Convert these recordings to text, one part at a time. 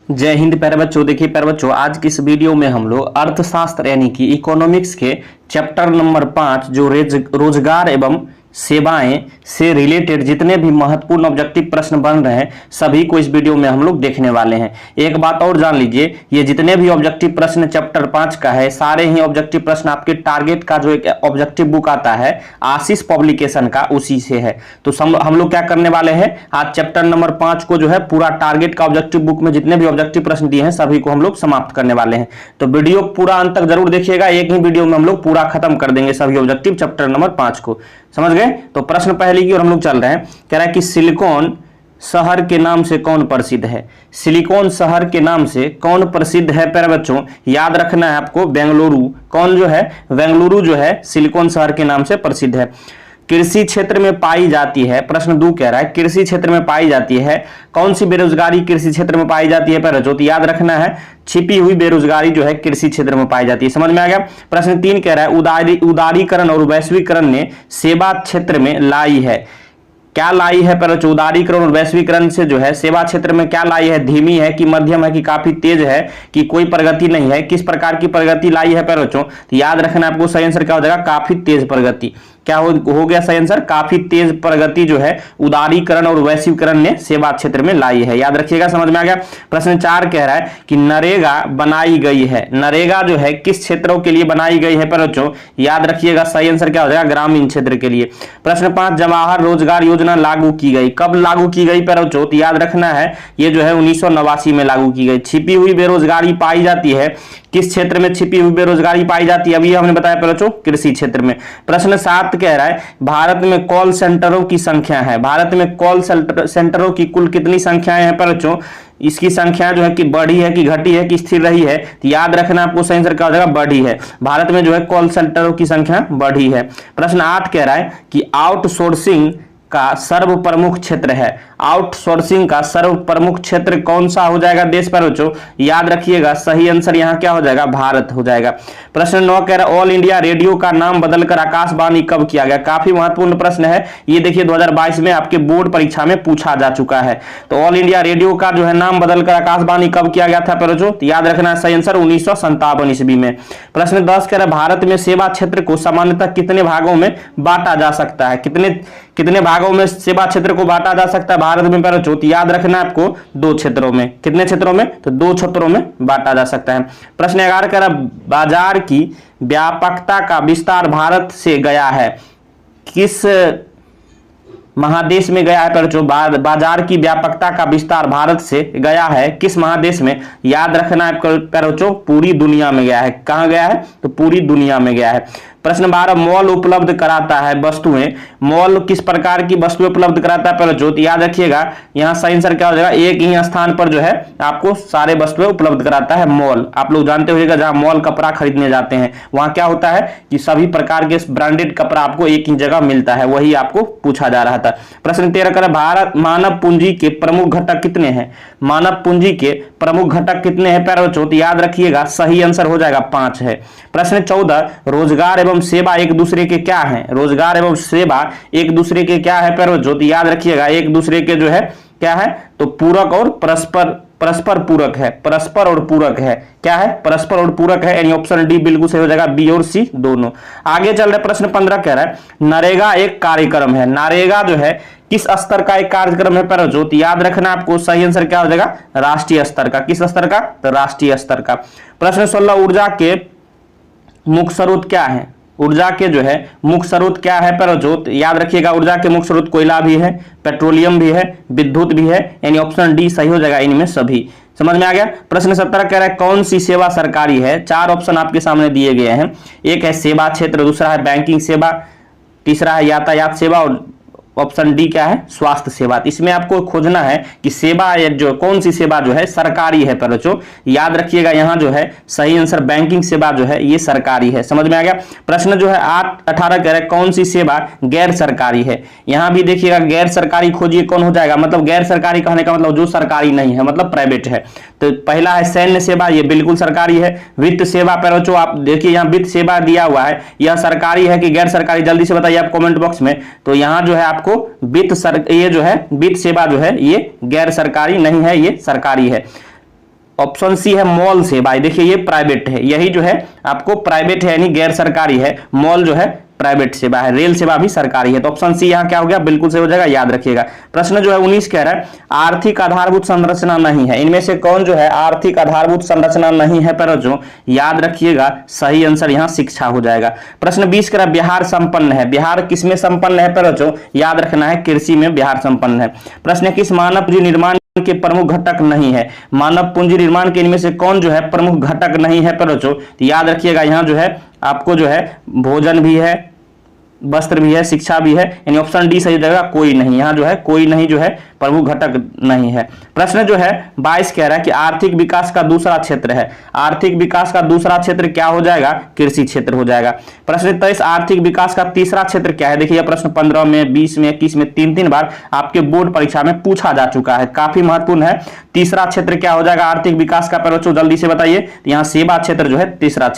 जय हिंद प्यारे बच्चों। देखिए प्यारे बच्चों, आज की इस वीडियो में हम लोग अर्थशास्त्र यानी कि इकोनॉमिक्स के चैप्टर नंबर 5 जो रोजगार एवं सेवाएं से रिलेटेड जितने भी महत्वपूर्ण ऑब्जेक्टिव प्रश्न बन रहे हैं सभी को इस वीडियो में हम लोग देखने वाले हैं। एक बात और जान लीजिए, ये जितने भी ऑब्जेक्टिव प्रश्न चैप्टर 5 का है सारे ही ऑब्जेक्टिव प्रश्न आपके टारगेट का जो एक ऑब्जेक्टिव बुक आता है आशीष पब्लिकेशन का, उसी से है। तो हम लोग क्या करने वाले हैं, आज चैप्टर नंबर 5 को जो है पूरा टारगेट का ऑब्जेक्टिव बुक में जितने भी ऑब्जेक्टिव प्रश्न दिए हैं सभी को हम लोग समाप्त करने वाले हैं। तो वीडियो पूरा अंत तक जरूर देखिएगा, एक ही वीडियो में हम लोग पूरा खत्म कर देंगे सभी ऑब्जेक्टिव चैप्टर नंबर 5 को। समझ गए? तो प्रश्न पहले की ओर हम लोग चल रहे हैं। कह रहा है कि सिलिकॉन शहर के नाम से कौन प्रसिद्ध है। सिलिकॉन शहर के नाम से कौन प्रसिद्ध है प्यारे बच्चों? याद रखना है आपको, बेंगलुरु। कौन जो है? बेंगलुरु जो है सिलिकॉन शहर के नाम से प्रसिद्ध है। कृषि क्षेत्र में पाई जाती है। प्रश्न 2 कह रहा है कृषि क्षेत्र में पाई जाती है। कौन सी बेरोजगारी कृषि क्षेत्र में पाई जाती है प्यारे बच्चों? तो याद रखना है छिपी हुई बेरोजगारी जो है कृषि क्षेत्र में पाई जाती है। समझ में आ गया? प्रश्न 3 कह रहा है उदारीकरण और वैश्वीकरण ने सेवा क्षेत्र में लाई है। क्या लाई है प्यारे बच्चों? उदारीकरण और वैश्वीकरण से जो है सेवा क्षेत्र में क्या लाई है? धीमी है कि मध्यम है कि काफी तेज है कि कोई प्रगति नहीं है? किस प्रकार की प्रगति लाई है प्यारे बच्चों? तो याद रखना आपको सही आंसर क्या हो जाएगा? काफी तेज प्रगति। क्या हो गया सही आंसर? काफी तेज प्रगति जो है उदारीकरण और वैश्वीकरण ने सेवा क्षेत्र में लाई है। याद रखिएगा, समझ में आ गया? प्रश्न 4 कह रहा है कि नरेगा बनाई गई है। नरेगा जो है किस क्षेत्रों के लिए बनाई गई है प्यारे बच्चों? याद रखिएगा सही आंसर क्या हो जाएगा? ग्रामीण क्षेत्र के लिए। प्रश्न 5 जवाहर रोजगार योजना लागू की गई। कब लागू की गई प्यारे बच्चों? तो याद रखना है ये जो है 1989 में लागू की गई। छिपी हुई बेरोजगारी पाई जाती है किस क्षेत्र में? छिपी हुई बेरोजगारी पाई जाती है, अभी हमने बताया प्यारे बच्चों, कृषि क्षेत्र में। प्रश्न 7 कह रहा है भारत में कॉल सेंटरों की संख्या है। भारत में कॉल सेंटरों की कुल कितनी संख्याएं हैं प्यारे बच्चों? इसकी संख्या जो है कि बढ़ी है कि घटी है कि स्थिर रही है? तो याद रखना आपको सही आंसर क्या हो जाएगा? बढ़ी है। भारत में जो है कॉल सेंटरों की संख्या बढ़ी है। प्रश्न 8 कह रहा है कि आउटसोर्सिंग का सर्व प्रमुख क्षेत्र है। आउटसोर्सिंग का सर्व प्रमुख क्षेत्र कौन सा हो जाएगा देश पर बच्चों? याद रखिएगा सही आंसर यहां क्या हो जाएगा? भारत हो जाएगा। प्रश्न 9 कह रहा है ऑल इंडिया रेडियो का नाम बदलकर आकाशवाणी कब किया गया? काफी महत्वपूर्ण प्रश्न है ये। देखिए 2022 में आपके बोर्ड परीक्षा में पूछा जा चुका है। तो ऑल इंडिया रेडियो का जो है नाम बदलकर आकाशवाणी कब किया गया था बच्चों? तो याद रखना सही आंसर 1957 ईस्वी में। प्रश्न 10 कह रहा है भारत में सेवा क्षेत्र को सामान्यतः कितने भागों में बांटा जा सकता है? कितने भागों में सेवा क्षेत्र को बांटा जा सकता है भारत में प्यारे बच्चों? याद रखना है आपको 2 क्षेत्रों में। कितने क्षेत्रों में? तो 2 क्षेत्रों में बांटा जा सकता है। प्रश्न 11 कह रहा बाजार की व्यापकता का विस्तार भारत से गया है। किस महादेश में गया है प्यारे बच्चों? बाजार की व्यापकता का विस्तार भारत से गया है किस महादेश में? याद रखना है प्यारे बच्चों पूरी दुनिया में गया है। कहां गया है? तो पूरी दुनिया में गया है। प्रश्न 12 मॉल उपलब्ध कराता है वस्तुएं। मॉल किस प्रकार की वस्तुएं उपलब्ध कराता है प्यारे बच्चों? याद रखिएगा यहां सही आंसर क्या हो जाएगा? एक ही स्थान पर जो है आपको सारे वस्तुएं उपलब्ध कराता है मॉल। आप लोग जानते होंगे जहां मॉल कपड़ा खरीदने जाते हैं वहां क्या होता है कि सभी प्रकार के ब्रांडेड कपड़ा आपको एक ही जगह मिलता है, वही आपको पूछा जा रहा था। प्रश्न 13 कर भारत मानव पूंजी के प्रमुख घटक कितने हैं? मानव पूंजी के प्रमुख घटक कितने हैं प्यारे बच्चों? याद रखिएगा सही आंसर हो जाएगा 5 है। प्रश्न 14 रोजगार एवं सेवा एक दूसरे के क्या है? रोजगार एवं सेवा एक दूसरे के क्या है प्यारे बच्चों? याद रखिएगा एक दूसरे के जो है क्या है? तो पूरक और परस्पर पूरक है। परस्पर और पूरक है। क्या है? परस्पर और पूरक है। यानी ऑप्शन डी बिल्कुल सही हो जाएगा, बी और सी दोनों। आगे चल रहे प्रश्न 15 कह रहा है नरेगा एक कार्यक्रम है। नरेगा जो है किस स्तर का एक कार्यक्रम है प्यारे बच्चों? याद रखना आपको सही आंसर क्या हो जाएगा? राष्ट्रीय स्तर का। किस स्तर का? तो राष्ट्रीय स्तर का। प्रश्न 16 ऊर्जा के मुख्य स्रोत क्या है? ऊर्जा के जो है मुख्य स्रोत क्या है प्यारे बच्चों? याद रखिएगा ऊर्जा के मुख्य स्रोत कोयला भी है, पेट्रोलियम भी है, विद्युत भी है। यानी ऑप्शन डी सही हो जाएगा इनमें सभी। समझ में आ गया? प्रश्न 17 कह रहा है कौन सी सेवा सरकारी है? 4 ऑप्शन आपके सामने दिए गए हैं। एक है सेवा क्षेत्र, दूसरा है बैंकिंग सेवा, तीसरा है यातायात सेवा और ऑप्शन डी क्या है? स्वास्थ्य सेवा। इसमें आपको खोजना है कि सेवा जो कौन सी सेवा जो है सरकारी है प्यारे बच्चों? याद रखिएगा यहां जो है सही आंसर बैंकिंग सेवा जो है ये सरकारी है। समझ में आ गया? प्रश्न जो है 18 कह रहे हैं कौन सी सेवा गैर सरकारी है? यहां भी देखिएगा गैर सरकारी खोजिए कौन हो जाएगा? मतलब गैर सरकारी कहने का मतलब जो सरकारी नहीं है, मतलब प्राइवेट है। तो पहला है सैन्य सेवा, ये बिल्कुल सरकारी है। वित्त सेवा प्यारे बच्चों आप देखिए यहाँ वित्त सेवा दिया हुआ है, यह सरकारी है कि गैर सरकारी? जल्दी से बताइए आप कमेंट बॉक्स में। तो यहाँ जो है आपको ये जो है वित्त सेवा जो है ये गैर सरकारी नहीं है, ये सरकारी है। ऑप्शन सी है मॉल सेवाएं। देखिए ये प्राइवेट है, यही जो है आपको प्राइवेट है यानी गैर सरकारी है, मॉल जो है प्राइवेट सेवा है, रेल सेवा भी सरकारी है। तो ऑप्शन सी यहां क्या हो गया, बिल्कुल सही हो जाएगा, याद रखिएगा। प्रश्न जो है 19 कह रहा है आर्थिक आधारभूत संरचना नहीं है, इनमें से कौन जो है आर्थिक आधारभूत संरचना नहीं है, पर जो याद रखिएगा सही आंसर यहां शिक्षा हो जाएगा। प्रश्न 20 कह रहा है बिहार संपन्न है, बिहार किसमें संपन्न है, पर जो याद रखना है कृषि में बिहार संपन्न है। प्रश्न किस मानव पूंजी निर्माण के प्रमुख घटक नहीं है, मानव पूंजी निर्माण के इनमें से कौन जो है प्रमुख घटक नहीं है, पर जो याद रखिएगा यहां जो है आपको जो है भोजन भी है, वस्त्र भी है, शिक्षा भी है, यानी ऑप्शन डी सही रहेगा, कोई नहीं, यहां जो है कोई नहीं जो है प्रमुख घटक नहीं है। प्रश्न जो है 22 कह रहा है कि आर्थिक विकास का दूसरा क्षेत्र है, आर्थिक विकास का दूसरा क्षेत्र क्या हो जाएगा, कृषि क्षेत्र हो जाएगा। प्रश्न 23 आर्थिक विकास का तीसरा क्षेत्र क्या है, देखिए यह प्रश्न 15 में 20 में 21 में तीन बार आपके बोर्ड परीक्षा में पूछा जा चुका है, काफी महत्वपूर्ण है। तीसरा क्षेत्र क्या हो जाएगा आर्थिक विकास का, पर जल्दी से बताइए, यहाँ सेवा क्षेत्र जो है तीसरा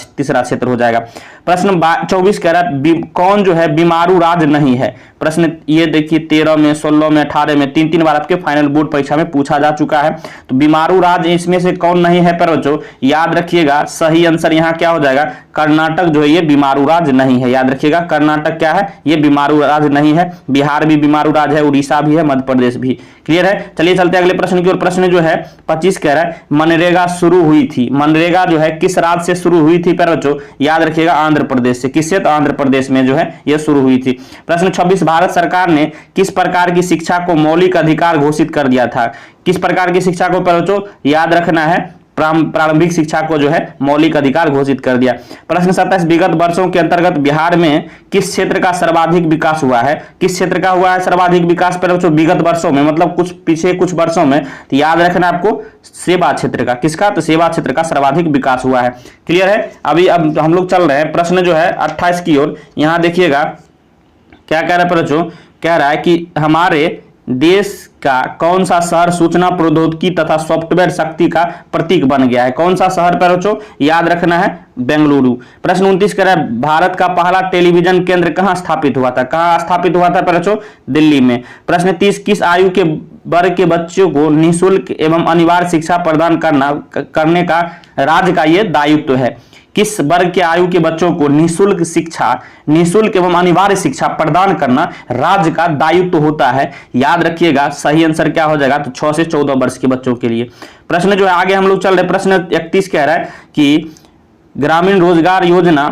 क्षेत्र हो जाएगा। प्रश्न 24 कह रहा है कौन जो है बीमारू राज्य नहीं है, प्रश्न ये देखिए 13 में 16 में 18 में तीन बार आपके फाइनल बोर्ड परीक्षा में पूछा जा चुका है। तो बीमारू राज्य इसमें से कौन नहीं है, पर जो याद रखिएगा सही आंसर यहाँ क्या हो जाएगा, कर्नाटक जो है ये बीमारू राज्य नहीं है, याद रखिएगा कर्नाटक क्या है, ये बीमारू राज्य नहीं है। बिहार भी बीमारू राज्य है, उड़ीसा भी है, मध्य प्रदेश भी। क्लियर है, चलिए चलते अगले प्रश्न की ओर। प्रश्न जो है 25 कह रहा है मनरेगा शुरू हुई थी, मनरेगा जो है किस राज्य से शुरू हुई थी, पर जो याद रखिएगा आंध्र प्रदेश से, किससे, तो आंध्र प्रदेश में जो है ये शुरू हुई थी। प्रश्न 26 भारत सरकार ने किस प्रकार की शिक्षा को मौलिक अधिकार घोषित कर दिया था, किस प्रकार की शिक्षा को, पर जो याद रखना है प्रारंभिक शिक्षा को जो है मौलिक अधिकार घोषित कर दिया। प्रश्न 27 विगत वर्षों के अंतर्गत बिहार में किस क्षेत्र का सर्वाधिक विकास हुआ है, किस क्षेत्र का हुआ है सर्वाधिक विकास, पर जो विगत वर्षों में मतलब कुछ पीछे कुछ वर्षों में, तो याद रखना आपको सेवा क्षेत्र का, किसका, तो सेवा क्षेत्र का सर्वाधिक विकास हुआ है। क्लियर है, अभी अब हम लोग चल रहे हैं प्रश्न जो है 28 की ओर। यहां देखिएगा क्या कह रहा है, पर जो कह रहा है कि हमारे देश का कौन सा शहर सूचना प्रौद्योगिकी तथा सॉफ्टवेयर शक्ति का प्रतीक बन गया है, कौन सा शहर, पर बच्चों याद रखना है बेंगलुरु। प्रश्न 29 कह रहा है भारत का पहला टेलीविजन केंद्र कहां स्थापित हुआ था, कहां स्थापित हुआ था, पर बच्चों दिल्ली में। प्रश्न 30 किस आयु के वर्ग के बच्चों को निःशुल्क एवं अनिवार्य शिक्षा प्रदान करने का राज्य का यह दायित्व है, किस वर्ग के आयु के बच्चों को निःशुल्क शिक्षा, निःशुल्क एवं अनिवार्य शिक्षा प्रदान करना राज्य का दायित्व होता है, याद रखिएगा सही आंसर क्या हो जाएगा, तो 6 से 14 वर्ष के बच्चों के लिए। प्रश्न जो है आगे हम लोग चल रहे, प्रश्न 31 कह रहा है कि ग्रामीण रोजगार योजना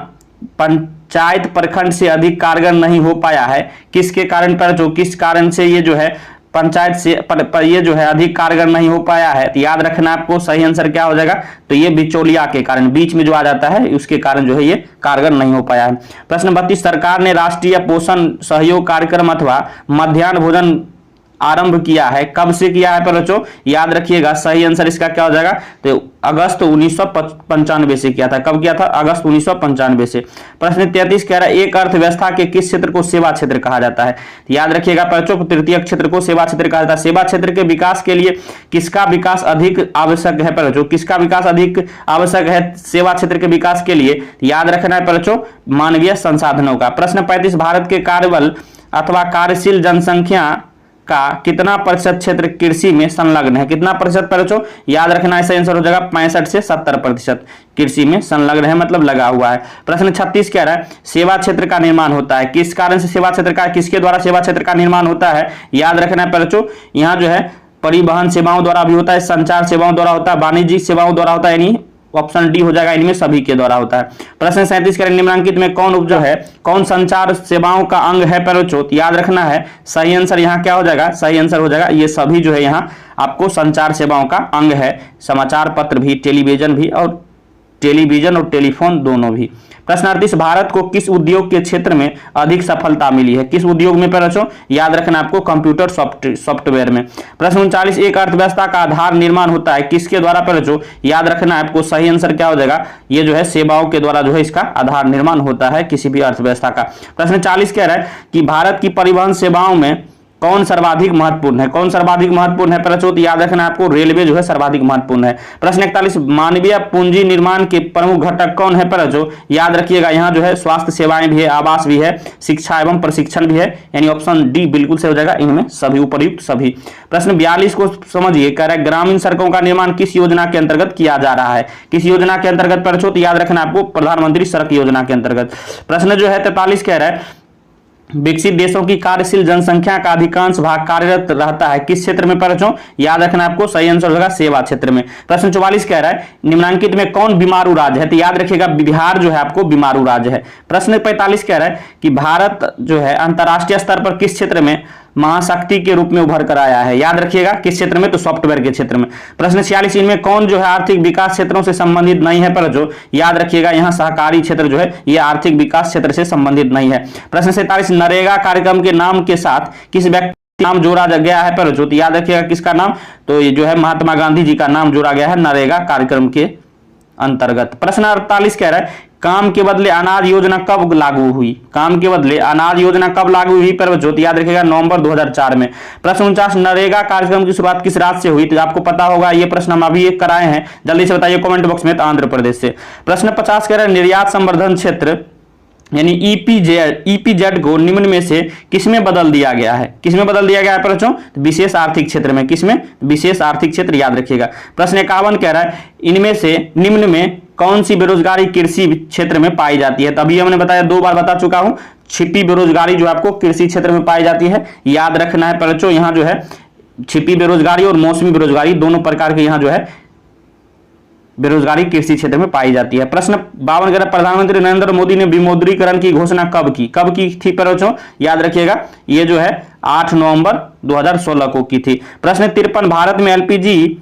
पंचायत प्रखंड से अधिक कारगर नहीं हो पाया है, किसके कारण, पर जो किस कारण से ये जो है पंचायत से पर ये जो है अधिक कारगर नहीं हो पाया है, तो याद रखना आपको सही आंसर क्या हो जाएगा, तो ये बिचौलिया के कारण, बीच में जो आ जाता है उसके कारण जो है ये कारगर नहीं हो पाया है। प्रश्न 32 सरकार ने राष्ट्रीय पोषण सहयोग कार्यक्रम अथवा मध्याह्न भोजन आरंभ किया है, कब से किया है, पर बच्चों याद रखिएगा सही आंसर इसका क्या हो जाएगा, तो अगस्त 1995 से किया था, कब किया था, अगस्त 1995 से। प्रश्न 33 कह रहा है एक अर्थव्यवस्था के किस क्षेत्र को सेवा क्षेत्र कहा जाता है, याद रखिएगा बच्चों तृतीय क्षेत्र को सेवा क्षेत्र कहा जाता है। सेवा क्षेत्र के विकास के लिए किसका विकास अधिक आवश्यक है, पर बच्चों किसका विकास अधिक आवश्यक है सेवा क्षेत्र के विकास के लिए, याद रखना है पर बच्चों मानवीय संसाधनों का। प्रश्न 35 भारत के कार्यबल अथवा कार्यशील जनसंख्या का कितना प्रतिशत क्षेत्र कृषि में संलग्न है, कितना प्रतिशत, पर बच्चों याद रखना है सही आंसर हो जाएगा 65 से 70% कृषि में संलग्न है, मतलब लगा हुआ है। प्रश्न 36 कह रहा है सेवा क्षेत्र का निर्माण होता है, किस कारण से सेवा क्षेत्र का, किसके द्वारा सेवा क्षेत्र का निर्माण होता है, याद रखना है पर बच्चों यहाँ जो है परिवहन सेवाओं द्वारा भी होता है, संचार सेवाओं द्वारा होता है, वाणिज्यिक सेवाओं द्वारा होता है, यानी ऑप्शन डी हो जाएगा, इनमें सभी के द्वारा होता है। प्रश्न 37 करें निम्नलिखित में कौन उपज है, कौन संचार सेवाओं का अंग है, पर याद रखना है सही आंसर यहाँ क्या हो जाएगा, सही आंसर हो जाएगा ये सभी जो है यहाँ आपको संचार सेवाओं का अंग है, समाचार पत्र भी, टेलीविजन भी, और टेलीविजन और टेलीफोन दोनों भी। प्रश्न 38 भारत को किस उद्योग के क्षेत्र में अधिक सफलता मिली है, किस उद्योग में, पर बच्चों याद रखना आपको कंप्यूटर सॉफ्टवेयर में। प्रश्न 39 एक अर्थव्यवस्था का आधार निर्माण होता है किसके द्वारा, पर बच्चों याद रखना आपको सही आंसर क्या हो जाएगा, ये जो है सेवाओं के द्वारा जो है इसका आधार निर्माण होता है किसी भी अर्थव्यवस्था का। प्रश्न 40 कह रहा है कि भारत की परिवहन सेवाओं में कौन सर्वाधिक महत्वपूर्ण है? कौन सर्वाधिक महत्वपूर्ण है बच्चों? तो याद रखना आपको रेलवे जो है सर्वाधिक महत्वपूर्ण है। प्रश्न 41 मानवीय पूंजी निर्माण के प्रमुख घटक कौन है बच्चों? याद रखिएगा यहाँ जो है स्वास्थ्य सेवाएं भी है, आवास भी है, शिक्षा एवं प्रशिक्षण भी है, यानी ऑप्शन डी बिल्कुल से हो जाएगा इनमें सभी, उपर्युक्त सभी। प्रश्न 42 को समझिए, कह रहा है ग्रामीण सड़कों का निर्माण किस योजना के अंतर्गत किया जा रहा है? किस योजना के अंतर्गत बच्चों? तो याद रखना आपको प्रधानमंत्री सड़क योजना के अंतर्गत। प्रश्न जो है 43 कह रहा है विकसित देशों की कार्यशील जनसंख्या का अधिकांश भाग कार्यरत रहता है किस क्षेत्र में बच्चों? याद रखना आपको सही आंसर होगा सेवा क्षेत्र में। प्रश्न 44 कह रहा है निम्नलिखित में कौन बीमारू राज्य है? तो याद रखिएगा बिहार जो है आपको बीमारू राज्य है। प्रश्न 45 कह रहा है कि भारत जो है अंतरराष्ट्रीय स्तर पर किस क्षेत्र में महाशक्ति के रूप में उभर कर आया है? याद रखिएगा किस क्षेत्र में? तो सॉफ्टवेयर के क्षेत्र में। प्रश्न 46 इनमें कौन जो है आर्थिक विकास क्षेत्रों से संबंधित नहीं है पर जो? याद रखिएगा यहाँ सहकारी क्षेत्र जो है ये आर्थिक विकास क्षेत्र से संबंधित नहीं है। प्रश्न 47 नरेगा कार्यक्रम के नाम के साथ किस व्यक्ति नाम जोड़ा गया है पर जो? तो याद रखिएगा किसका नाम? तो ये जो है महात्मा गांधी जी का नाम जोड़ा गया है नरेगा कार्यक्रम के अंतर्गत। प्रश्न 48 कह रहा है काम के बदले अनाज योजना कब लागू हुई? काम के बदले अनाज योजना कब लागू हुई पर बच्चों? याद रखिएगा नवंबर 2004 में। प्रश्न 49 नरेगा कार्यक्रम की शुरुआत किस राज्य से हुई? तो आपको पता होगा ये प्रश्न हम अभी एक कराए हैं, जल्दी से बताइए कमेंट बॉक्स में। तो आंध्र प्रदेश से। प्रश्न 50 कह रहा है निर्यात संवर्धन क्षेत्र यानी ईपीजेड को निम्न में से किसमें बदल दिया गया है? किसमें बदल दिया गया है बच्चों? विशेष आर्थिक क्षेत्र में। किसमें? विशेष आर्थिक क्षेत्र, याद रखिएगा। प्रश्न 51 कह रहा है इनमें से निम्न में कौन सी बेरोजगारी कृषि क्षेत्र में पाई जाती है? तभी हमने बताया, 2 बार बता चुका हूं, छिपी बेरोजगारी जो आपको कृषि क्षेत्र में पाई जाती है, याद रखना है बच्चों। यहाँ जो है छिपी बेरोजगारी और मौसमी बेरोजगारी दोनों प्रकार के यहाँ जो है बेरोजगारी कृषि क्षेत्र में पाई जाती है। प्रश्न 52 कह रहा है प्रधानमंत्री नरेंद्र मोदी ने विमुद्रीकरण की घोषणा कब की? कब की थी बच्चों? याद रखिएगा ये जो है 8 नवंबर 2016 को की थी। प्रश्न 53 भारत में एलपीजी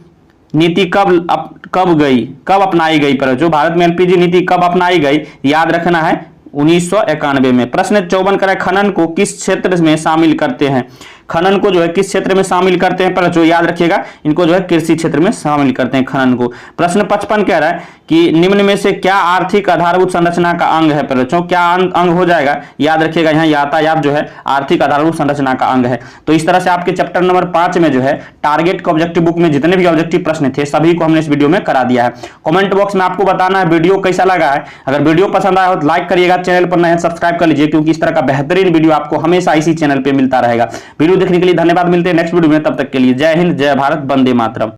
नीति कब अपनाई गई बच्चों? भारत में एलपीजी नीति कब अपनाई गई? याद रखना है 1991 में। प्रश्न 54 कह रहा है खनन को किस क्षेत्र में शामिल करते हैं? खनन को जो है किस क्षेत्र में शामिल करते हैं पर जो? याद रखिएगा इनको जो है कृषि क्षेत्र में शामिल करते हैं खनन को। प्रश्न 55 कह रहा है कि निम्न में से क्या आर्थिक आधारभूत संरचना का अंग है पर बच्चों? क्या अंग हो जाएगा? याद रखिएगा यहाँ यातायात जो है आर्थिक आधारभूत संरचना का अंग है। तो इस तरह से आपके चैप्टर नंबर 5 में जो है टारगेट के ऑब्जेक्टिव बुक में जितने भी ऑब्जेक्टिव प्रश्न थे सभी को हमने इस वीडियो में करा दिया है। कमेंट बॉक्स में आपको बताना है वीडियो कैसा लगा है। अगर वीडियो पसंद आया हो तो लाइक करिएगा, चैनल पर नए सब्सक्राइब कर लीजिए क्योंकि इस तरह का बेहतरीन वीडियो आपको हमेशा इसी चैनल पर मिलता रहेगा। वीडियो देखने के लिए धन्यवाद, मिलते हैं नेक्स्ट वीडियो में, तब तक के लिए जय हिंद, जय भारत, वंदे मातरम।